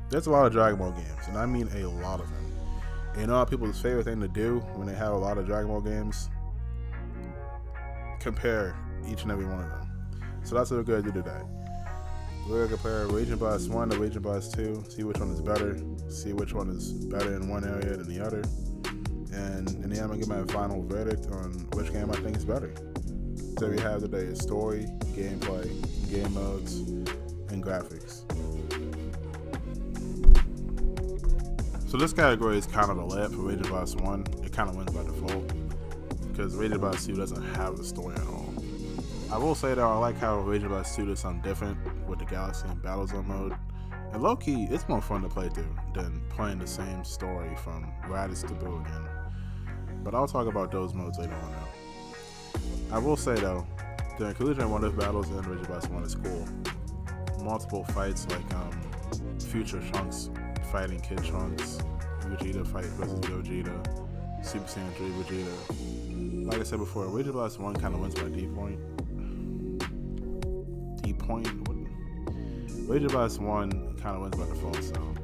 There's a lot of Dragon Ball games, and I mean a lot of them. And you know what people's favorite thing to do when they have a lot of Dragon Ball games? Compare each and every one of them. So that's what we're going to do today. We're going to compare Raging Blast 1 to Raging Blast 2, see which one is better, see which one is better in one area than the other. And in the end, I'm going to give my final verdict on which game I think is better. So we have today is story, gameplay, game modes, and graphics. So this category is kind of a layup for Raging Blast 1. It kind of wins by default because Raging Blast 2 doesn't have a story at all. I will say though, I like how Raging Blast 2 does something different with the Galaxy and Battlezone mode. And low-key, it's more fun to play through than playing the same story from Raditz to Buu again. But I'll talk about those modes later on though. I will say though, the inclusion of What If battles in Raging Blast 1 is cool. Multiple fights like Future Trunks fighting Kid Trunks, Vegeta fight versus Gogeta, Super Saiyan 3 Vegeta. Like I said before, Raging Blast 1 kind of wins by D-point. Raging Blast 1 kind of wins by default, so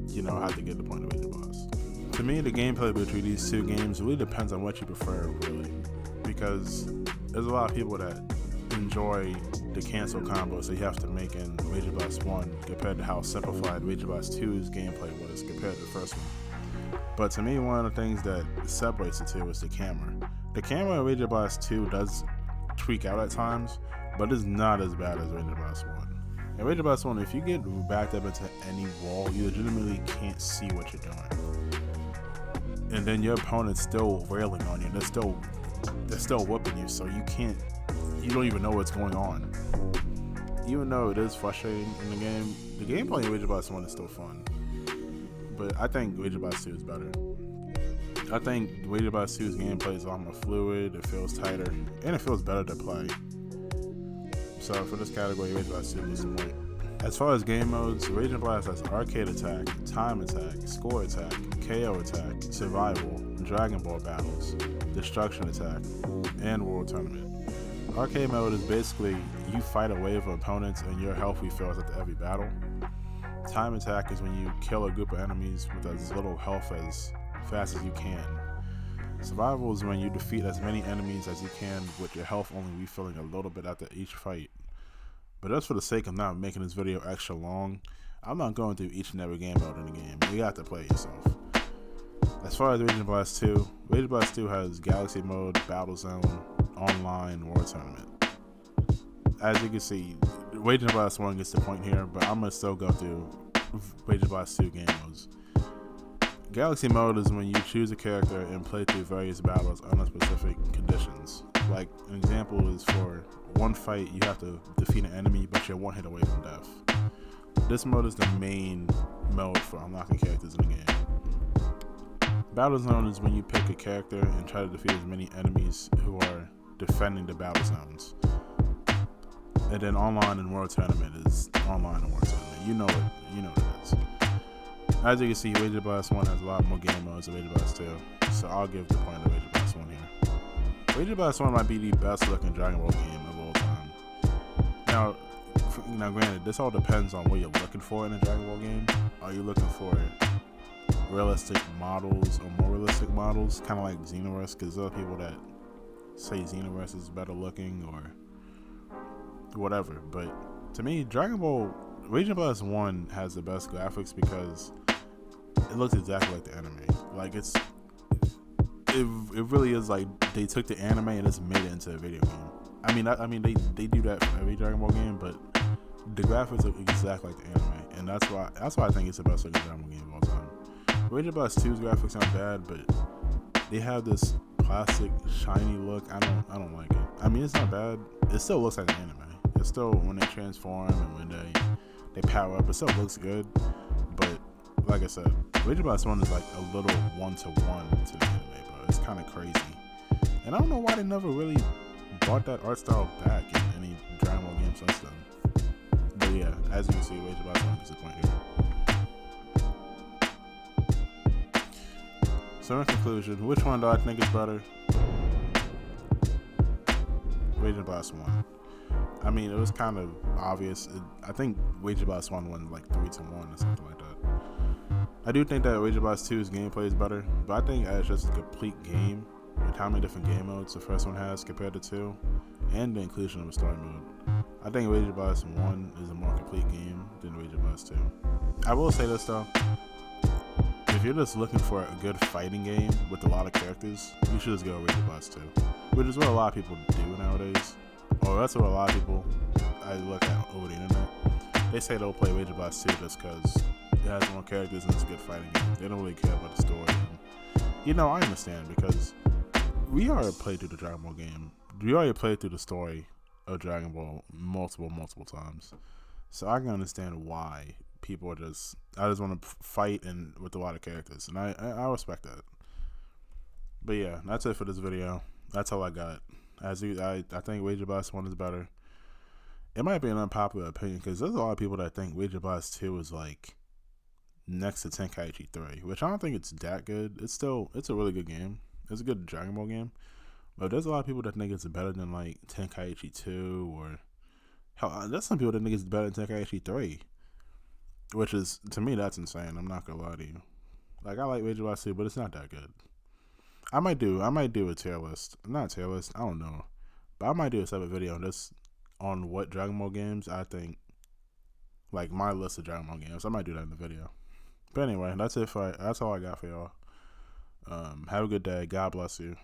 you know I have to get the point of Raging Blast. To me, the gameplay between these two games really depends on what you prefer, really, because there's a lot of people that enjoy the cancel combo, so you have to make in Raging Blast 1 compared to how simplified Raging Blast 2's gameplay was compared to the first one. But to me, one of the things that separates the two is the camera. The camera in Raging Blast 2 does tweak out at times, but it's not as bad as Raging Blast 1. In Raging Blast 1, if you get backed up into any wall, you legitimately can't see what you're doing. And then your opponent's still railing on you, they're still whooping you, so you don't even know what's going on. Even though it is frustrating in the game, the gameplay in Raging Blast 1 is still fun. But I think Raging Blast 2 is better. I think Raging Blast 2's gameplay is a lot more fluid, it feels tighter, and it feels better to play. So for this category, Raging Blast 2 is a point. As far as game modes, Raging Blast has Arcade Attack, Time Attack, Score Attack, KO Attack, Survival, Dragon Ball Battles, Destruction Attack, and World Tournament. Arcade mode is basically you fight a wave of opponents and your health refills after every battle. Time Attack is when you kill a group of enemies with as little health as fast as you can. Survival is when you defeat as many enemies as you can with your health only refilling a little bit after each fight. But just for the sake of not making this video extra long, I'm not going through each and every game mode in the game. You have to play it yourself. As far as Raging Blast 2, Raging Blast 2 has Galaxy Mode, Battlezone, Online, War Tournament. As you can see, Raging Blast 1 gets the point here, but I'm going to still go through Raging Blast 2 game modes. Galaxy Mode is when you choose a character and play through various battles under specific conditions. Like, an example is for one fight, you have to defeat an enemy, but you're one hit away from death. This mode is the main mode for unlocking characters in the game. Battlezone is when you pick a character and try to defeat as many enemies who are defending the battle zones. And then Online and World Tournament is Online and World Tournament. You know what it is. As you can see, Raging Blast 1 has a lot more game modes than Raging Blast 2, so I'll give the point to Raging Blast 1 here. Raging Blast 1 might be the best looking Dragon Ball game of all time. Now granted, this all depends on what you're looking for in a Dragon Ball game. Are you looking for realistic models or more realistic models, kind of like Xenoverse, because there are people that say Xenoverse is better looking or whatever, but to me, Raging Blast 1 has the best graphics because it looks exactly like the anime. Like it really is like they took the anime and just made it into a video game. I mean they do that for every Dragon Ball game, but the graphics look exactly like the anime, and that's why I think it's the best looking Dragon Ball game of all time. Raging Blast 2's graphics aren't bad, but they have this plastic shiny look. I don't like it. I mean, it's not bad. It still looks like an anime. It's still, when they transform and when they power up, it still looks good. But like I said, Raging Blast 1 is like a little one-to-one to the anime, bro. It's kind of crazy. And I don't know why they never really brought that art style back in any Dragon Ball game since then. But yeah, as you can see, Raging Blast 1 is the point here. So in conclusion, which one do I think is better? Raging Blast 1. I mean, it was kind of obvious. I think Wager Boss 1 won like 3-1 or something like that. I do think that Wager Boss 2's gameplay is better, but I think as just a complete game, with how many different game modes the first one has compared to 2, and the inclusion of a story mode, I think Wager Boss 1 is a more complete game than Wager Boss 2. I will say this though, if you're just looking for a good fighting game with a lot of characters, you should just go Wager Boss 2, which is what a lot of people do nowadays. Or that's what a lot of people I look at over the internet. They say they'll play Wager Boss 2 just because it has more characters and it's a good fighting game. They don't really care about the story. And, I understand because we already played through the Dragon Ball game. We already played through the story of Dragon Ball multiple times. So I can understand why people I just want to fight and with a lot of characters. And I respect that. But yeah, that's it for this video. That's all I got. I think Wager Boss 1 is better. It might be an unpopular opinion because there's a lot of people that think Wager Boss 2 is like next to Tenkaichi 3, which I don't think it's that good. It's a really good game. It's a good Dragon Ball game. But there's a lot of people that think it's better than like Tenkaichi 2 or hell, there's some people that think it's better than Tenkaichi 3. Which is, to me, that's insane. I'm not gonna lie to you. Like, I like Wager Boss 2, but it's not that good. I might do a tier list. Not a tier list, I don't know. But I might do a separate video on what Dragon Ball games I think, like my list of Dragon Ball games. I might do that in the video. But anyway, that's all I got for y'all. Have a good day. God bless you.